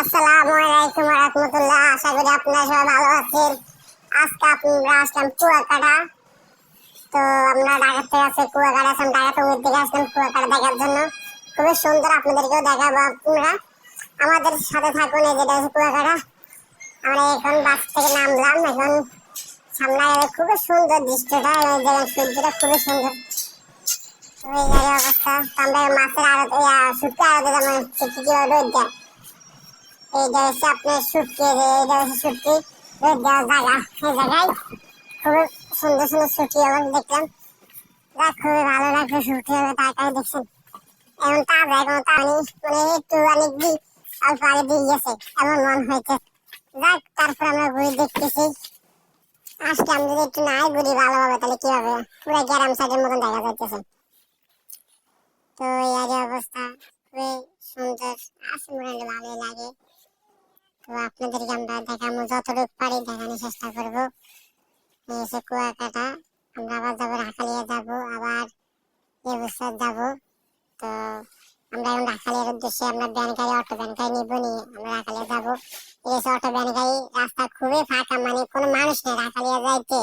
আসসালামু আলাইকুম ওয়া রাহমাতুল্লাহ। আশা করি আপনারা সবাই ভালো আছেন। আজকে আমরা আসলাম কুয়াকাটা। তো আমরা ঢাকা থেকে আসছি কুয়াকাটা, ঢাকা থেকে আসলাম কুয়াকাটা দেখার জন্য। খুবই সুন্দর, আপনাদেরকেও দেখাবো। আপনারা আমাদের সাথে থাকুন। এই যেটা হচ্ছে কুয়াকাটা। আমরা এখন বাস থেকে নামলাম। এখন সামনে খুবই সুন্দর দৃশ্যটা, এই জায়গার সূর্যটা খুবই সুন্দর। এই জায়গার অবস্থা আমরা মাছের আড়ত, শুটকি আড়তে যেমন শুটকি কিভাবে রোদ দেয়, এইটা হচ্ছে আপনার শুটকি। এইটা হচ্ছে শুটকি রোদ দেওয়ার জায়গা। এই জায়গায় খুবই সুন্দর সুন্দর শুটকি এখন দেখলাম। যাক, খুবই ভালো লাগছে শুটকি তাড়াতাড়ি দেখছেন। এখন তাজা, এখন পানি মানে একটু অনেক দিন অল্প আগে দিয়ে গেছে এমন মন হয়েছে। যাক, তারপর আমরা ঘুরে দেখতেছি। আজকে আমি যদি একটু নাই ঘুরি ভালোভাবে তাহলে কি হবে, পুরো গ্রাম সাইডের মতন দেখা যাইতেছে। তো এই আগে অবস্থা খুবই সুন্দর আছে, মোটামুটি ভালোই লাগে। তো আপনাদেরকে আমরা দেখাবো, যতটুকু পারি দেখানোর চেষ্টা করবো। এই হচ্ছে কুয়াকাটা। আমরা আবার যাবো রাখালিয়া, যাবো আবার এবছর যাবো। তো আমরা এখন রাখালিয়ার উদ্দেশ্যে আমরা ভ্যান গাড়ি, অটো ভ্যান গাড়ি নিবো, নিয়ে আমরা রাখালিয়া যাবো। এই হচ্ছে অটো ভ্যান গাড়ি। রাস্তা খুবই ফাঁকা, মানে কোনো মানুষ নেই রাখালিয়া যাইতে।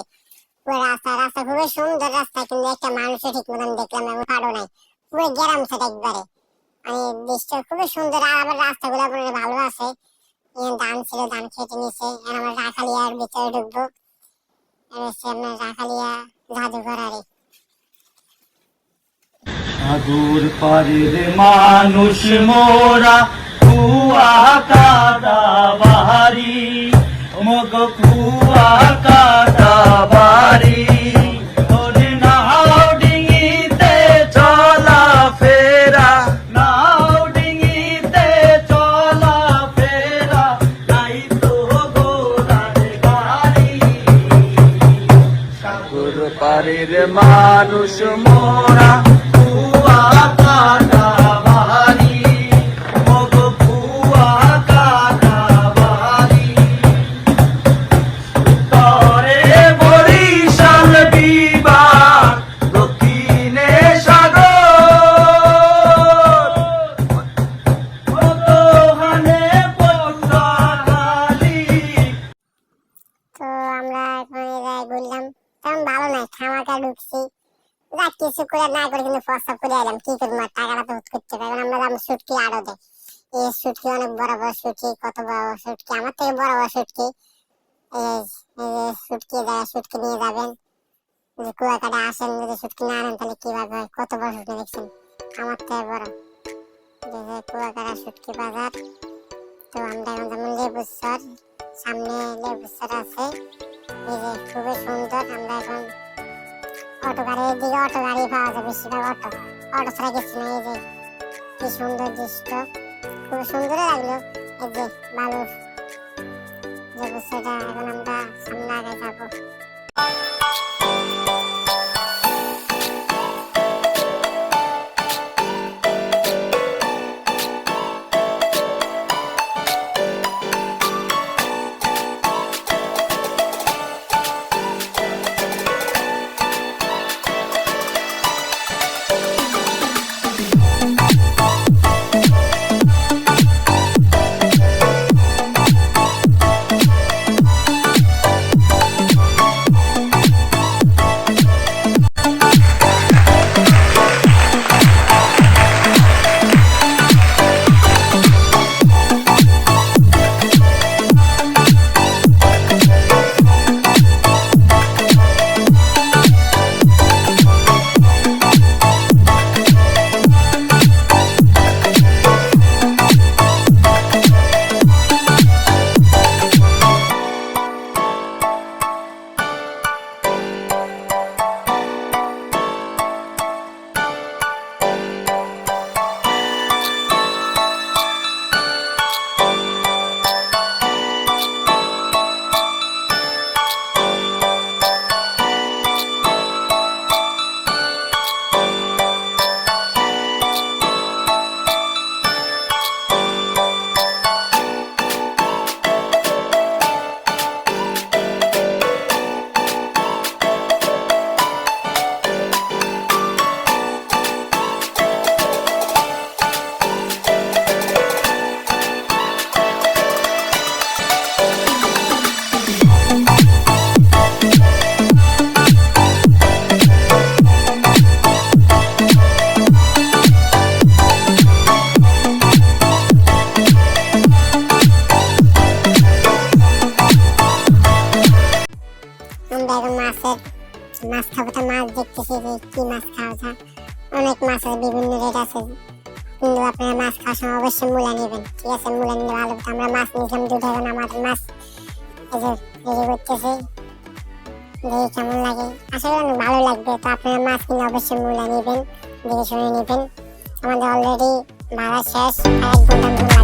পুরো রাস্তা রাস্তা খুবই সুন্দর রাস্তা, কিন্তু একটা মানুষও ঠিক মতন দেখলাম এবং কারো নাই। পুরো গ্রাম সেটা একবারে, মানে দৃশ্য খুবই সুন্দর। আর আবার রাস্তাগুলো ভালো আছে। ধান ছিল, ধান খেতে নিছে। আমরা রাখালিয়ার ভিতরে ঢুকবো। আমরা রাখালিয়া জাদুঘর। আরে সাগর পারের মানুষ মোরা, কুয়া কাটা বাড়ি, মগ কুয়া কাটা বাড়ি। তোরে নাও ডিঙিতে চলা ফেরা, নাও ডিঙিতে চলা ফেরা, নাই তো গোড়ার গাড়ি। সাগর পারের মানুষ মোরা, কুয়া কাটা বাড়ি, মগ কুয়া কাটা বাড়ি। উত্তরে বরিশাল বিভাগ, দক্ষিণে সাগর, মধ্যখানে পটুয়াখালী। তো আমরা এখন এই জায়গায় ঘুরলাম, তেমন ভালো নাই, খামাকা ঢুকছি। যাক, কিছু করে না করে কিন্তু প্রস্তাব করে এলাম। কি করবো, আর টাকাটা তো করতে পারবো না। আমরা যাবো শুটকি আড়তে। এই শুটকি অনেক বড় বড় শুটকি, কত বড় বড় শুটকি, আমার থেকে বড় বড় শুটকি। এই যে শুটকি, যারা শুটকি নিয়ে যাবেন, যদি কুয়াকাটা আসেন, যদি শুটকি না আনেন তাহলে কিভাবে হয়। কত বড় শুটকি দেখছেন, আমার থেকে বড়। এই যে কুয়াকাটা শুটকি বাজার। তো আমরা এখন যেমন লেবুচর, সামনে লেবুচর আছে। এই যে খুবই সুন্দর। আমরা এখন অটো গাড়ি, এদিকে অটো গাড়ি পাওয়া যায়, বেশিরভাগ অটো। অটো ছাড়া কিছু না। এই যে কি সুন্দর দৃশ্য, খুব সুন্দর লাগলো। এই যে বালুর যে বিষয়টা, এখন আমরা সামনে আগে যাবো। অবশ্যই মূলা নেবেন, ঠিক আছে? মূলা নিলে ভালো হতো। আমরা মাছ নিয়েছিলাম দুটো, এখন আমাদের মাছ এই যে রেডি করতেছি, দেখি কেমন লাগে। আশা করি অনেক ভালো লাগবে। তো আপনারা মাছ কিনে অবশ্যই মূলা নেবেন, দেখে শুনে নেবেন। আমাদের অলরেডি ভাড়া শেষ, আর 1 ঘন্টার মতো